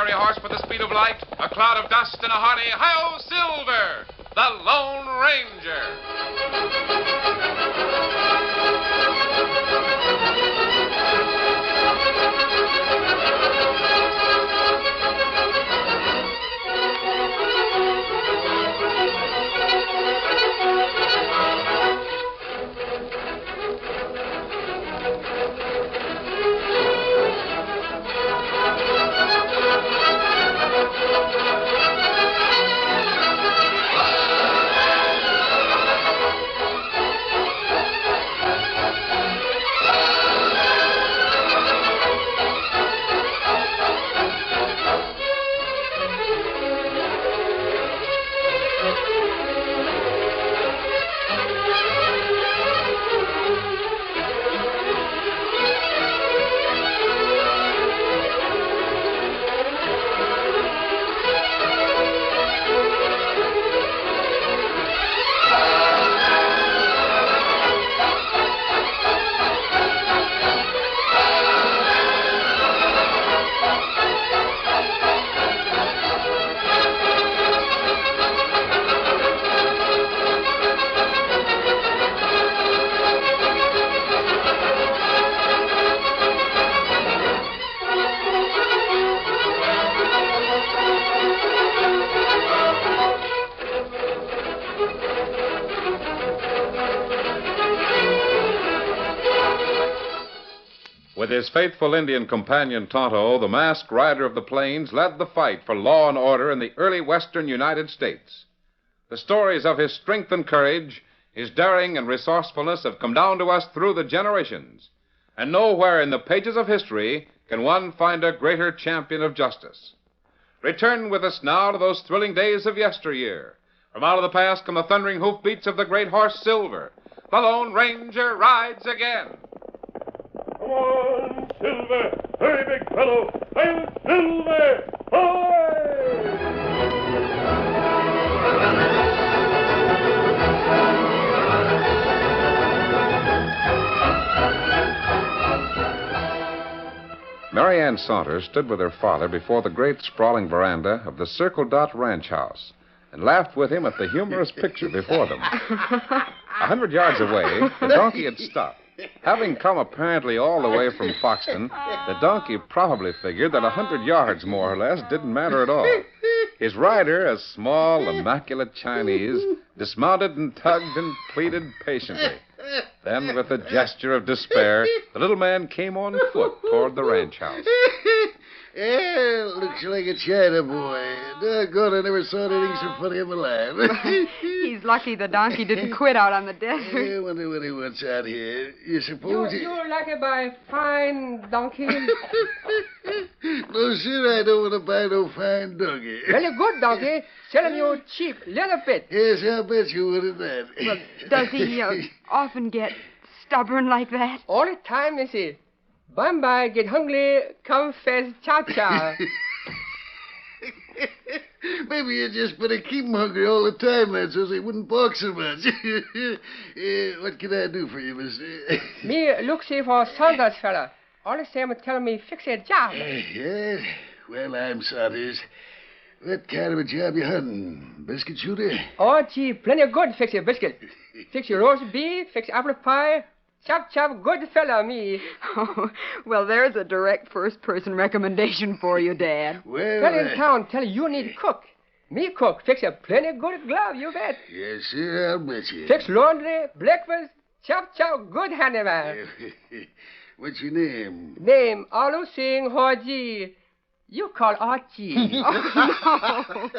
fiery horse with the speed of light, a cloud of dust, and a hearty hi-yo Silver, the Lone Ranger. With his faithful Indian companion Tonto, the masked rider of the plains led the fight for law and order in the early western United States. The stories of his strength and courage, his daring and resourcefulness have come down to us through the generations. And nowhere in the pages of history can one find a greater champion of justice. Return with us now to those thrilling days of yesteryear. From out of the past come the thundering hoofbeats of the great horse Silver. The Lone Ranger rides again. Come on, Silver! Hurry, big fellow! I'm Silver! Ahoy! Mary Ann Saunders stood with her father before the great sprawling veranda of the Circle Dot Ranch House and laughed with him at the humorous picture before them. 100 yards away, the donkey had stopped. Having come apparently all the way from Foxton, the donkey probably figured that 100 yards, more or less, didn't matter at all. His rider, a small, immaculate Chinese, dismounted and tugged and pleaded patiently. Then, with a gesture of despair, the little man came on foot toward the ranch house. Looks like a China boy. Doggone, I never saw anything so funny in my life. He's lucky the donkey didn't quit out on the desert. I wonder what he wants out here. You suppose You're lucky by fine donkey. No, sir, I don't want to buy no fine donkey. Very good donkey. Selling you cheap leather fit. Yes, I'll bet you would at that. Well, does he often get stubborn like that? All the time, you see. By get hungry, come fast, cha-cha. Maybe you just better keep him hungry all the time, man, so they wouldn't balk so much. What can I do for you, mister? Me look see for Saunders fella. All the same tell me fix a job. Yes? Well, I'm Saunders. What kind of a job you hunting? Biscuit shooter? Oh, gee, plenty of good fix your biscuit. Fix your roast beef, fix apple pie. Chop, chop, good fella, me. Oh, well, there's a direct first-person recommendation for you, Dad. Well, Fella in town tell you need cook. Me cook, fix a plenty good glove, you bet. Yes, sir, I'll bet you. Fix laundry, breakfast, chop, chop, good handyman. What's your name? Name, Alu Singh Hoji. You call Archie. Oh, no.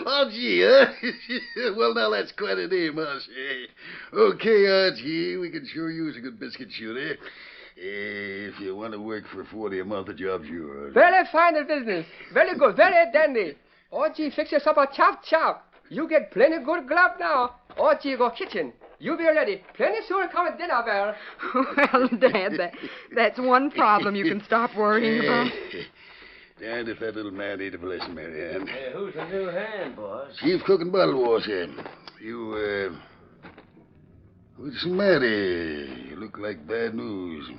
Archie, huh? Well, now that's quite a name, huh, say? Okay, Archie, we can sure use a good biscuit shooter. If you want to work for $40 a month, the job's yours. Very fine business. Very good, very dandy. Archie, fix yourself a chop, chop. You get plenty good glove now. Archie, go kitchen. You be ready. Plenty soon come at dinner, Bear. Well, Dad, that's one problem you can stop worrying about. And if that little man ain't a blessing, Mary Ann. Hey, who's the new hand, boss? Chief Cook and Bottle Washer. You, what's the matter? You look like bad news.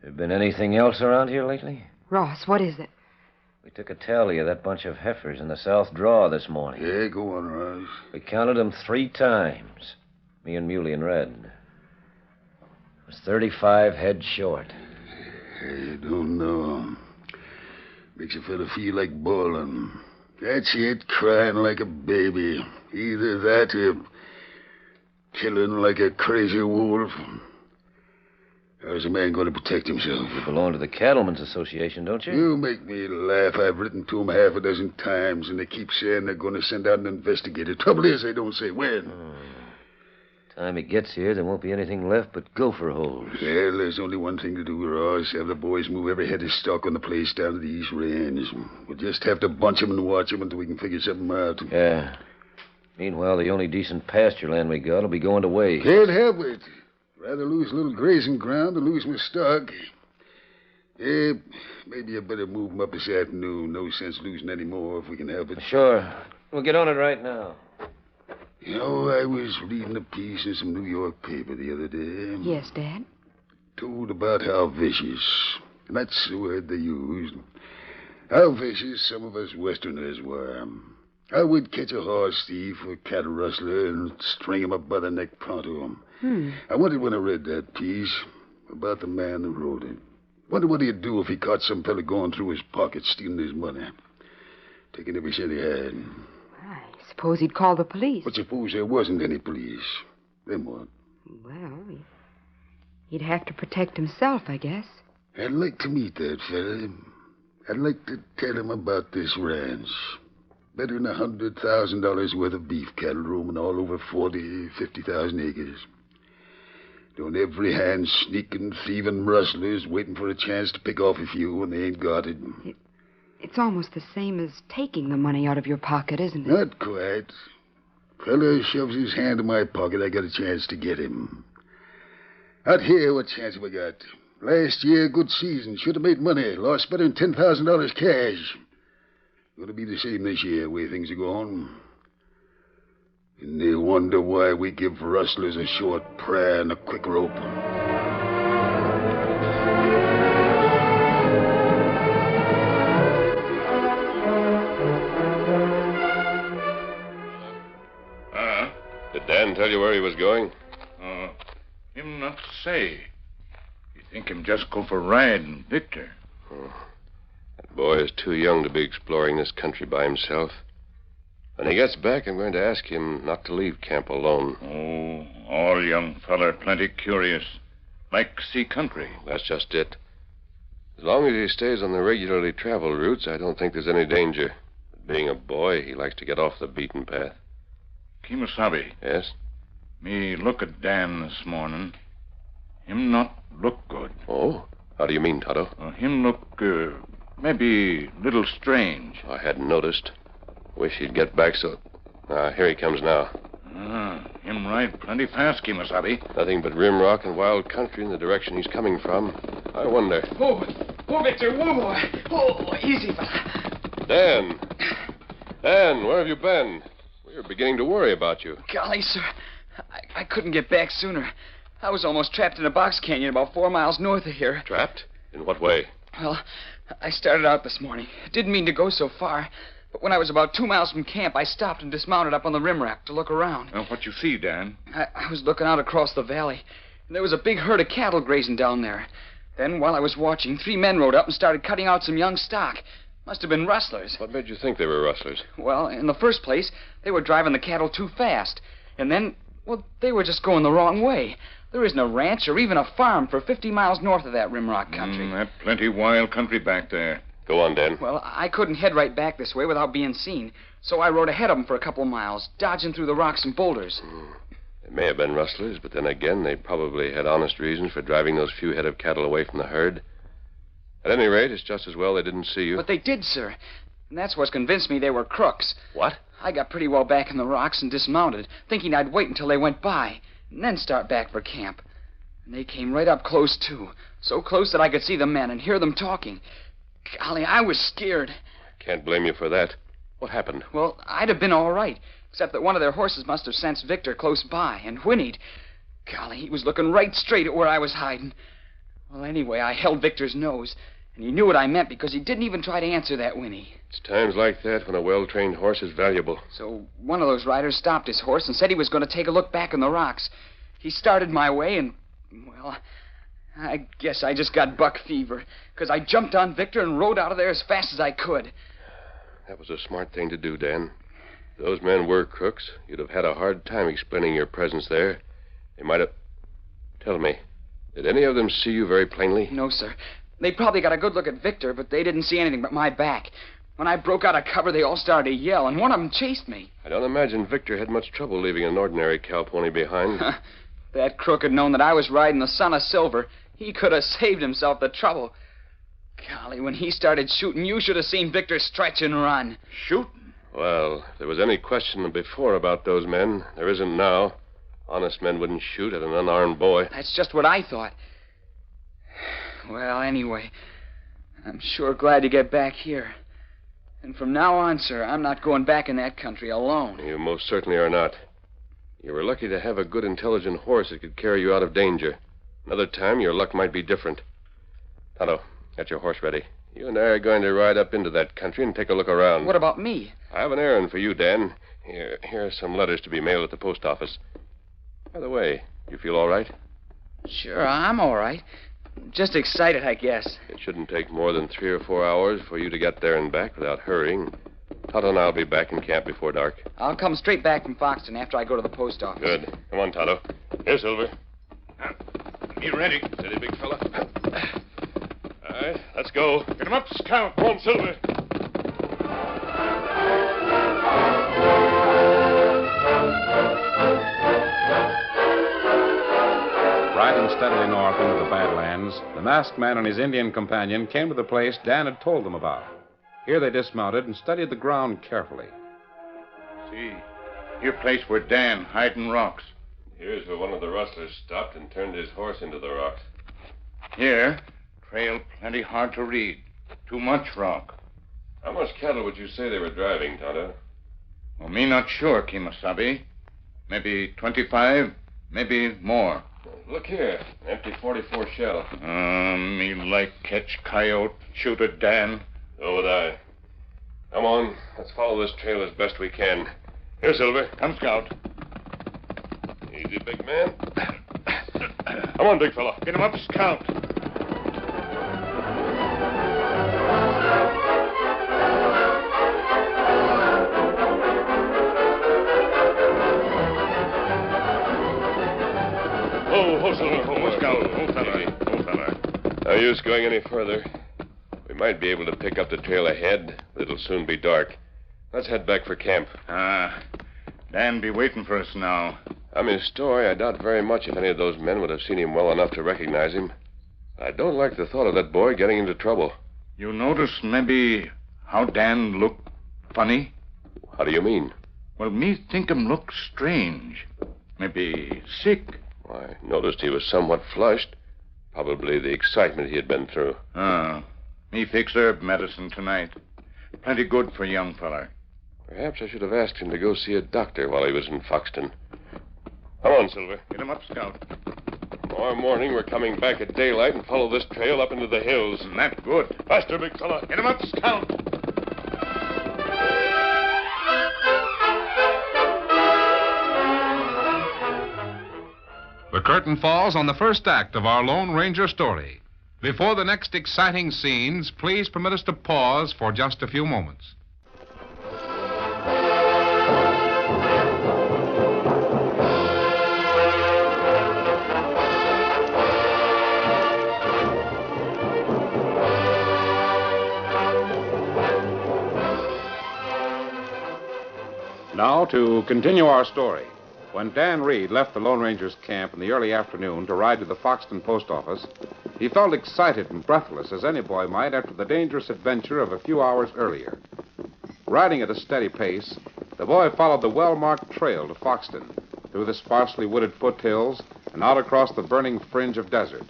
There been anything else around here lately? Ross, what is it? We took a tally of that bunch of heifers in the south draw this morning. Yeah, go on, Ross. We counted them 3 times. Me and Muley and Red. It was 35 head short. I don't know. Makes a fella feel like bawling. That's it, crying like a baby. Either that or killing like a crazy wolf. How's a man going to protect himself? You belong to the Cattlemen's Association, don't you? You make me laugh. I've written to them half a dozen times, and they keep saying they're going to send out an investigator. Trouble is, they don't say when. Time he gets here, there won't be anything left but gopher holes. Well, there's only one thing to do, Ross. Have the boys move every head of stock on the place down to the East Range. We'll just have to bunch them and watch them until we can figure something out. Yeah. Meanwhile, the only decent pasture land we got will be going to waste. Can't help it. Rather lose a little grazing ground than lose my stock. Yeah, maybe I better move them up this afternoon. No sense losing any more if we can help it. Sure. We'll get on it right now. You know, I was reading a piece in some New York paper the other day. Yes, Dad? Told about how vicious, and that's the word they used, how vicious some of us Westerners were. I would catch a horse thief or cattle rustler and string him up by the neck pronto. I wondered when I read that piece about the man who wrote it. Wondered what he'd do if he caught some fella going through his pockets, stealing his money, taking every cent he had. I suppose he'd call the police. But suppose there wasn't any police. Then what? Well, he'd have to protect himself, I guess. I'd like to meet that fella. I'd like to tell him about this ranch. Better than $100,000 worth of beef cattle roaming all over 50,000 acres. On every hand, sneaking, thieving rustlers waiting for a chance to pick off a few when they ain't got it. It's almost the same as taking the money out of your pocket, isn't it? Not quite. Fella shoves his hand in my pocket, I got a chance to get him. Out here, what chance have I got? Last year, good season. Should have made money. Lost better than $10,000 cash. Gonna be the same this year, the way things are going. And they wonder why we give rustlers a short prayer and a quick rope. Did Dan tell you where he was going? Him not say. You think him just go for ride and Victor. That boy is too young to be exploring this country by himself. When he gets back, I'm going to ask him not to leave camp alone. Oh, all young feller plenty curious. Like see country. That's just it. As long as he stays on the regularly traveled routes, I don't think there's any danger. But being a boy, he likes to get off the beaten path. Kimasabi. Yes? Me look at Dan this morning. Him not look good. Oh? How do you mean, Tonto? Him look, maybe little strange. I hadn't noticed. Wish he'd get back so... here he comes now. Him ride plenty fast, Kimasabi. Nothing but rim rock and wild country in the direction he's coming from. I wonder... Oh, Victor, whoa, boy. Oh, easy, fella. Dan! Dan, where have you been? We were beginning to worry about you. Golly, sir, I couldn't get back sooner. I was almost trapped in a box canyon about 4 miles north of here. Trapped? In what way? Well, I started out this morning. Didn't mean to go so far. But when I was about 2 miles from camp, I stopped and dismounted up on the rim rack to look around. What you see, Dan? I was looking out across the valley, and there was a big herd of cattle grazing down there. Then, while I was watching, 3 men rode up and started cutting out some young stock. Must have been rustlers. What made you think they were rustlers? Well, in the first place, they were driving the cattle too fast. And then, well, they were just going the wrong way. There isn't a ranch or even a farm for 50 miles north of that rimrock country. That plenty wild country back there. Go on, Dan. Well, I couldn't head right back this way without being seen, so I rode ahead of them for a couple miles, dodging through the rocks and boulders. They may have been rustlers, but then again, they probably had honest reasons for driving those few head of cattle away from the herd. At any rate, it's just as well they didn't see you. But they did, sir. And that's what's convinced me they were crooks. What? I got pretty well back in the rocks and dismounted, thinking I'd wait until they went by, and then start back for camp. And they came right up close, too. So close that I could see the men and hear them talking. Golly, I was scared. I can't blame you for that. What happened? Well, I'd have been all right, except that one of their horses must have sensed Victor close by and whinnied. Golly, he was looking right straight at where I was hiding. Well, anyway, I held Victor's nose, And he knew what I meant because he didn't even try to answer that whinny. It's times like that when a well-trained horse is valuable. So one of those riders stopped his horse and said he was going to take a look back in the rocks. He started my way and, well, I guess I just got buck fever because I jumped on Victor and rode out of there as fast as I could. That was a smart thing to do, Dan. If those men were crooks, you'd have had a hard time explaining your presence there. They might have... Tell me, did any of them see you very plainly? No, sir. They probably got a good look at Victor, but they didn't see anything but my back. When I broke out of cover, they all started to yell, and one of them chased me. I don't imagine Victor had much trouble leaving an ordinary cow pony behind. That crook had known that I was riding the Son of Silver. He could have saved himself the trouble. Golly, when he started shooting, you should have seen Victor stretch and run. Shooting? Well, if there was any question before about those men, there isn't now. Honest men wouldn't shoot at an unarmed boy. That's just what I thought. Well, anyway, I'm sure glad to get back here. And from now on, sir, I'm not going back in that country alone. You most certainly are not. You were lucky to have a good, intelligent horse that could carry you out of danger. Another time, your luck might be different. Tonto, get your horse ready. You and I are going to ride up into that country and take a look around. What about me? I have an errand for you, Dan. Here are some letters to be mailed at the post office. By the way, you feel all right? Sure, I'm all right. Just excited, I guess. It shouldn't take more than 3 or 4 hours for you to get there and back without hurrying. Tonto and I'll be back in camp before dark. I'll come straight back from Foxton after I go to the post office. Good. Come on, Tonto. Here, Silver. Be ready. Steady, big fella. All right, let's go. Get him up, Scout. Come on, Silver. Riding steadily north into the Badlands, the masked man and his Indian companion came to the place Dan had told them about. Here they dismounted and studied the ground carefully. See, your place where Dan hiding rocks. Here's where one of the rustlers stopped and turned his horse into the rocks. Here, trail plenty hard to read. Too much rock. How much cattle would you say they were driving, Tonto? Well, me not sure, Kemosabe. Maybe 25, maybe more. Look here, an empty 44 shell. Me like catch coyote, shoot at Dan. So would I. Come on, let's follow this trail as best we can. Here, Silver. Come, Scout. Easy, big man. Come on, big fella. Get him up, Scout. Ho, Silver. Ho, Scout. Ho, fella. No use going any further. We might be able to pick up the trail ahead, but it'll soon be dark. Let's head back for camp. Dan be waiting for us now. I'm his story. I doubt very much if any of those men would have seen him well enough to recognize him. I don't like the thought of that boy getting into trouble. You notice maybe how Dan look funny? How do you mean? Well, me think him look strange. Maybe sick. I noticed he was somewhat flushed. Probably the excitement he had been through. Me fix herb medicine tonight. Plenty good for a young feller. Perhaps I should have asked him to go see a doctor while he was in Foxton. Come on, Silver. Get him up, Scout. Tomorrow morning we're coming back at daylight and follow this trail up into the hills. Isn't that good? Faster, big fella. Get him up, Scout. The curtain falls on the first act of our Lone Ranger story. Before the next exciting scenes, please permit us to pause for just a few moments. Now, to continue our story. When Dan Reed left the Lone Ranger's camp in the early afternoon to ride to the Foxton post office, he felt excited and breathless as any boy might after the dangerous adventure of a few hours earlier. Riding at a steady pace, the boy followed the well-marked trail to Foxton, through the sparsely wooded foothills and out across the burning fringe of desert.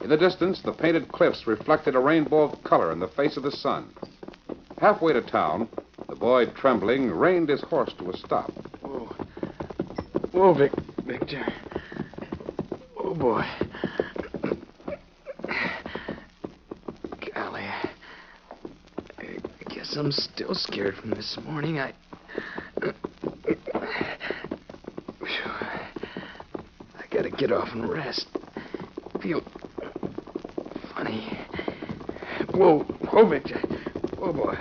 In the distance, the painted cliffs reflected a rainbow of color in the face of the sun. Halfway to town, the boy, trembling, reined his horse to a stop. Whoa, Victor. Oh, boy. Golly, Guess I'm still scared from this morning. I gotta get off and rest. Feel funny. Whoa, Victor. Whoa, boy.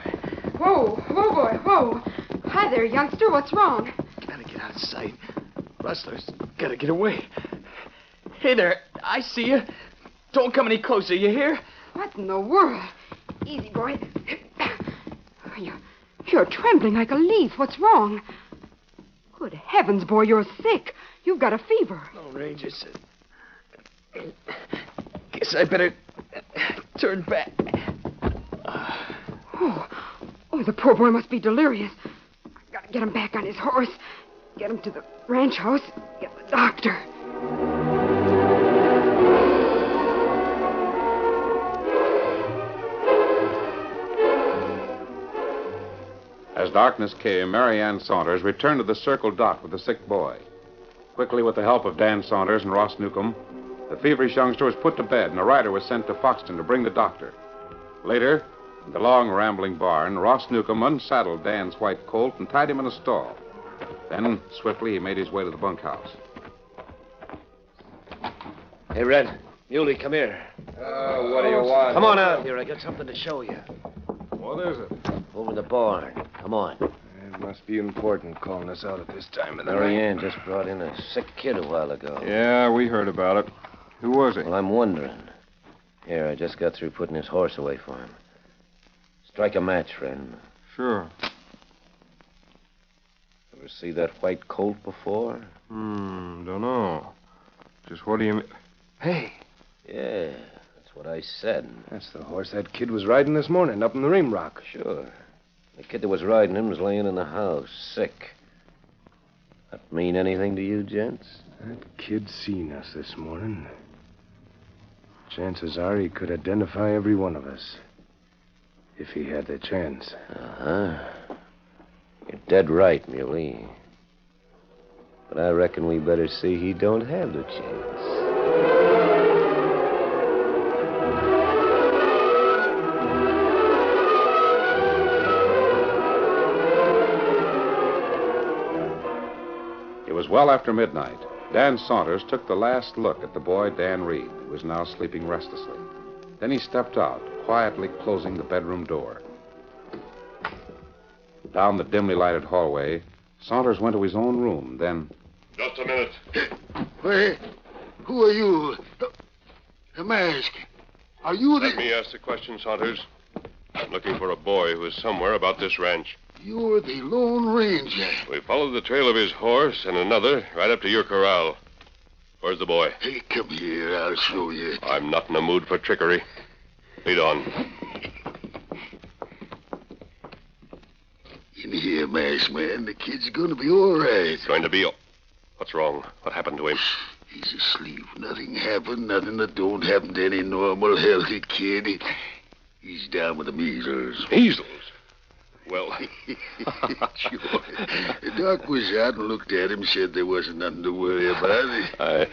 Whoa, boy, whoa. Hi there, youngster. What's wrong? Gotta get out of sight. Rustlers, gotta get away. Hey there, I see you. Don't come any closer, you hear? What in the world? Easy, boy. You're trembling like a leaf. What's wrong? Good heavens, boy, you're sick. You've got a fever. No, Ranger said. Guess I better turn back. Oh, the poor boy must be delirious. I've got to get him back on his horse. Get him to the ranch house. Get the doctor. As darkness came, Mary Ann Saunders returned to the Circle Dot with the sick boy. Quickly, with the help of Dan Saunders and Ross Newcomb, the feverish youngster was put to bed, and a rider was sent to Foxton to bring the doctor. Later, in the long, rambling barn, Ross Newcomb unsaddled Dan's white colt and tied him in a stall. Then, swiftly, he made his way to the bunkhouse. Hey, Red. Muley, come here. What do you want? Come on out here. I got something to show you. What is it? Over in the barn. Come on. It must be important calling us out at this time of the Mary night. Ann just brought in a sick kid a while ago. Yeah, we heard about it. Who was he? Well, I'm wondering. Here, I just got through putting his horse away for him. Strike a match, friend. Sure. Ever see that white colt before? Don't know. Just what do you mean? Hey, Yeah, that's what I said. that's the horse that kid was riding this morning up in the Ream Rock. Sure. The kid that was riding him was laying in the house, sick. That mean anything to you, gents? That kid seen us this morning. Chances are he could identify every one of us. If he had the chance. Uh-huh. You're dead right, Muley. But I reckon we better see he don't have the chance. It was well after midnight. Dan Saunders took the last look at the boy, Dan Reed, who was now sleeping restlessly. Then he stepped out, quietly closing the bedroom door. Down the dimly lighted hallway, Saunders went to his own room. Then, Just a minute. Wait. Who are you? A mask. Are you the... Let me ask the question, Saunders. I'm looking for a boy who is somewhere about this ranch. You're the Lone Ranger. We followed the trail of his horse and another right up to your corral. Where's the boy? Hey, come here. I'll show you. I'm not in the mood for trickery. Lead on. In here, masked man. The kid's gonna be all right. Going to be... What's wrong? What happened to him? He's asleep. Nothing happened. Nothing that don't happen to any normal, healthy kid. He's down with the measles. Measles? Well... Sure. The doc was out and looked at him, said there wasn't nothing to worry about.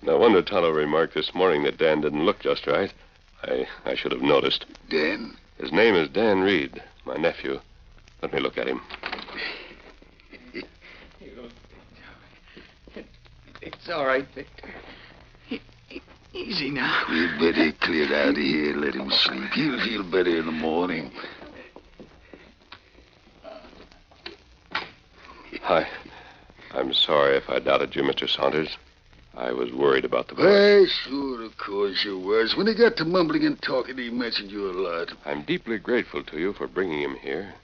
No wonder Tonto remarked this morning that Dan didn't look just right. I should have noticed. Dan? His name is Dan Reed, my nephew. Let me look at him. It's all right, Victor. Easy now. We'd better clear out of here and let him sleep. He'll feel better in the morning. I'm sorry if I doubted you, Mr. Saunders. I was worried about the boy. Why, sure, of course you was. When he got to mumbling and talking, he mentioned you a lot. I'm deeply grateful to you for bringing him here.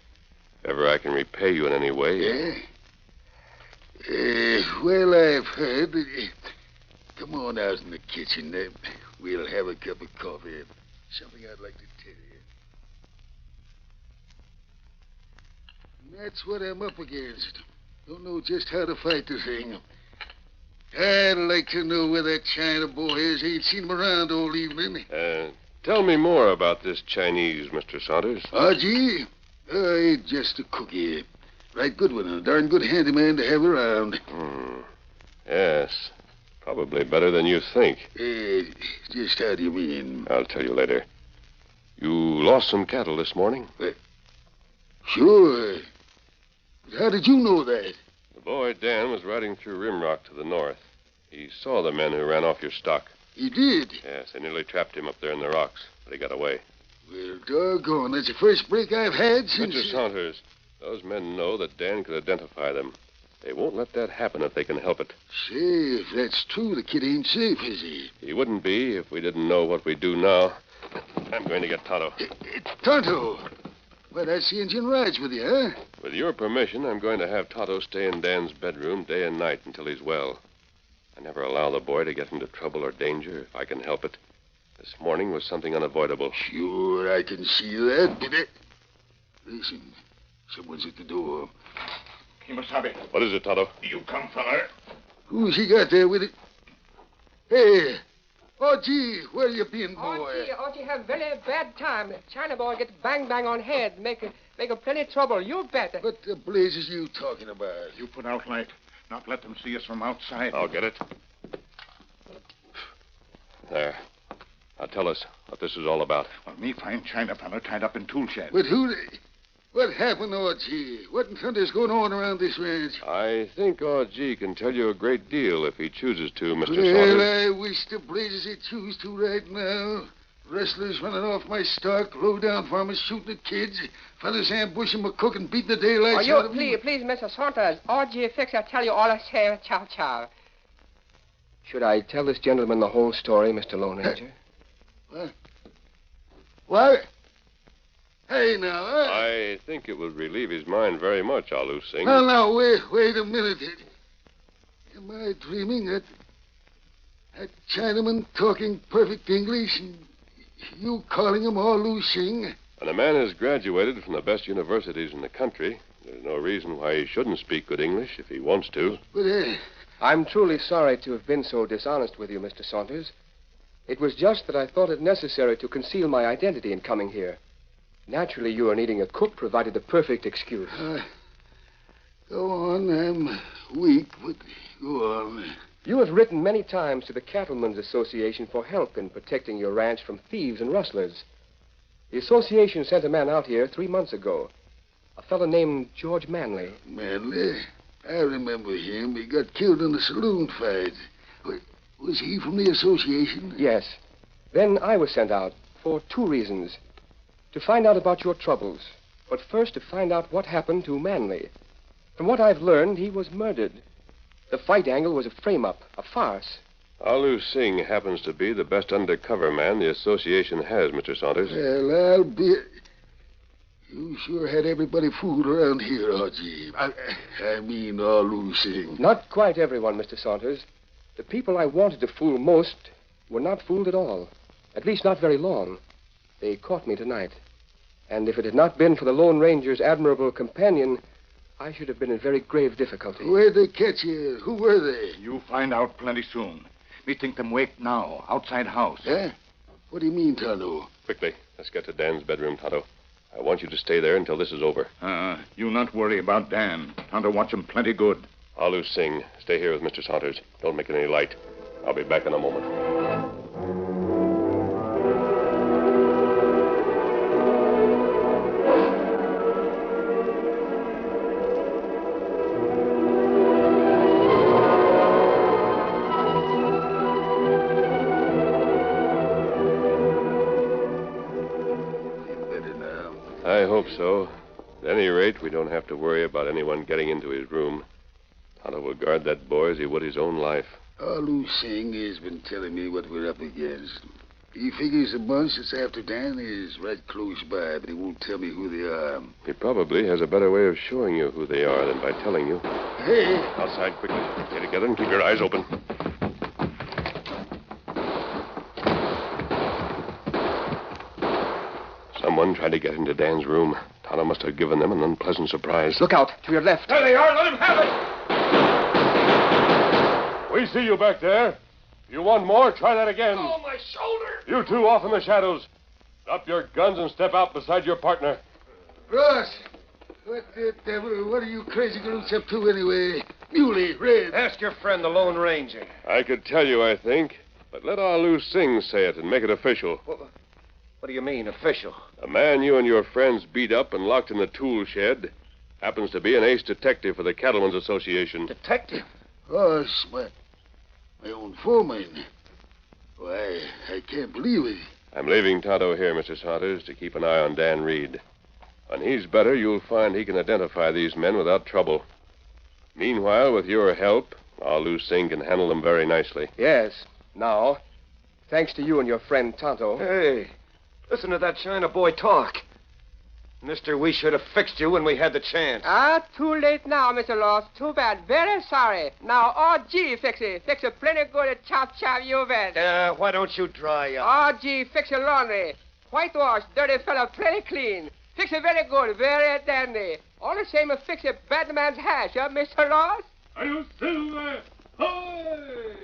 If ever I can repay you in any way... Yeah? Well, I've heard that... come on out in the kitchen. We'll have a cup of coffee. Something I'd like to tell you. And that's what I'm up against. Don't know just how to fight the thing. I'd like to know where that China boy is. Ain't seen him around all evening. Tell me more about this Chinese, Mr. Saunders. Gee. Just a cookie. Right good one. A darn good handyman to have around. Yes. Probably better than you think. Just how do you mean? I'll tell you later. You lost some cattle this morning? Sure. But how did you know that? The boy Dan was riding through Rimrock to the north. He saw the men who ran off your stock. He did? Yes, they nearly trapped him up there in the rocks, but he got away. Well, doggone, that's the first break I've had since... Mr. Saunders, those men know that Dan could identify them. They won't let that happen if they can help it. Say, if that's true, the kid ain't safe, is he? He wouldn't be if we didn't know what we do now. I'm going to get Tonto. Tonto? Well, that's the engine rides with you, huh? With your permission, I'm going to have Tonto stay in Dan's bedroom day and night until he's well. I never allow the boy to get into trouble or danger if I can help it. This morning was something unavoidable. Sure, I can see that, but listen, someone's at the door. Kimasabi. What is it, Tonto? You come, feller. Who's he got there with it? Hey, gee, where you been, boy? Gee, have very bad time. China boy gets bang on head, make a plenty trouble. You bet. What the blazes you talking about? You put out light. Not let them see us from outside. I'll get it. There. Now tell us what this is all about. Well, me find China fella tied up in tool shed. But what happened, gee? What in thunder's going on around this ranch? I think R.G. can tell you a great deal if he chooses to, Mr. Well, Saunders. I wish the blazes he'd choose to right now. Rustlers running off my stock, low-down farmers shooting at kids, fellas ambushing my cook and beating the daylights out of me. Please, Mr. Saunders, R.G. Fix, I'll tell you all I say. Chow. Should I tell this gentleman the whole story, Mr. Lone Ranger? What? Hey, now, I think it would relieve his mind very much, Alu Singh. Now, wait a minute. Am I dreaming that Chinaman talking perfect English and you calling him Alu Singh? When a man has graduated from the best universities in the country, there's no reason why he shouldn't speak good English if he wants to. But, I'm truly sorry to have been so dishonest with you, Mr. Saunders. It was just that I thought it necessary to conceal my identity in coming here. Naturally, you are needing a cook provided the perfect excuse. Go on. I'm weak, but go on. You have written many times to the Cattlemen's Association for help in protecting your ranch from thieves and rustlers. The association sent a man out here 3 months ago. A fellow named George Manley. Manley? I remember him. He got killed in the saloon fight. Was he from the association? Yes. Then I was sent out for 2 reasons. To find out about your troubles, but first to find out what happened to Manley. From what I've learned, he was murdered. The fight angle was a frame-up, a farce. Alu Singh happens to be the best undercover man the association has, Mr. Saunders. Well, I'll be... You sure had everybody fooled around here, R.G. I mean, Alu Singh. Not quite everyone, Mr. Saunders. The people I wanted to fool most were not fooled at all. At least not very long. They caught me tonight. And if it had not been for the Lone Ranger's admirable companion, I should have been in very grave difficulty. Where'd they catch you? Who were they? You find out plenty soon. Me think them wake now, outside house. Huh? What do you mean, Tonto? Quickly, let's get to Dan's bedroom, Tonto. I want you to stay there until this is over. You not worry about Dan. Tonto watch him plenty good. Alu Singh, stay here with Mr. Saunders. Don't make any light. I'll be back in a moment. I hope so. At any rate, we don't have to worry about anyone getting into his room. Tonto will guard that boy as he would his own life. Alu Singh has been telling me what we're up against. He figures the bunch that's after Dan is right close by, but he won't tell me who they are. He probably has a better way of showing you who they are than by telling you. Hey! Outside, quickly. Stay together and keep your eyes open. Someone tried to get into Dan's room. Tonto must have given them an unpleasant surprise. Look out, to your left. There they are. Let him have it. We see you back there. If you want more, try that again. Oh, my shoulder. You two off in the shadows. Drop your guns and step out beside your partner. Ross! What the devil? What are you crazy groups up to anyway? Muley, Red. Ask your friend, the Lone Ranger. I could tell you, I think. But let Alu Singh say it and make it official. What do you mean, official? A man you and your friends beat up and locked in the tool shed happens to be an ace detective for the Cattlemen's Association. Detective? Oh, my own foreman. Why, I can't believe it. I'm leaving Tonto here, Mr. Saunders, to keep an eye on Dan Reed. When he's better, you'll find he can identify these men without trouble. Meanwhile, with your help, our Lu Sing can handle them very nicely. Yes. Now, thanks to you and your friend Tonto. Hey, listen to that China boy talk. Mister, we should have fixed you when we had the chance. Too late now, Mr. Ross. Too bad. Very sorry. Now, RG fix it. Fix it plenty good chop you bet. Why don't you dry up? RG fix your laundry. Whitewash, dirty fella, plenty clean. Fix it very good, very dandy. All the same as fix it bad man's hash, Mr. Ross? Are you silver? Hoy!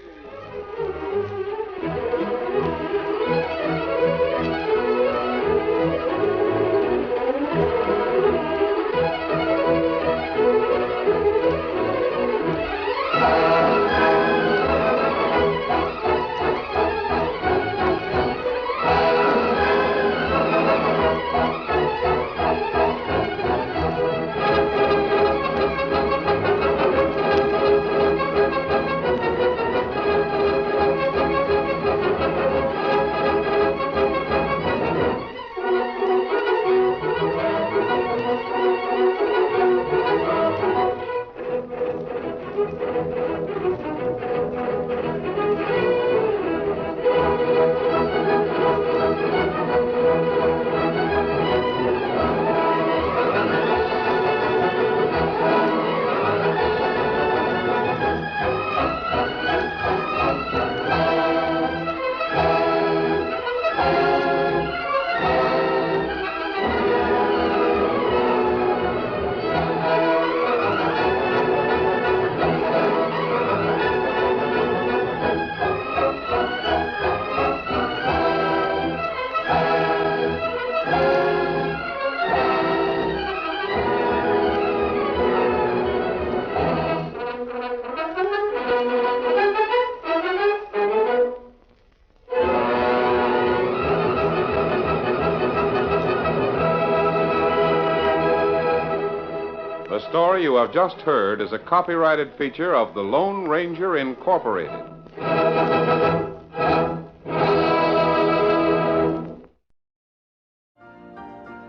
The story you have just heard is a copyrighted feature of the Lone Ranger Incorporated.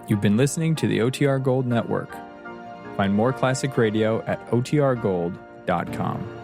You've been listening to the OTR Gold Network. Find more classic radio at otrgold.com.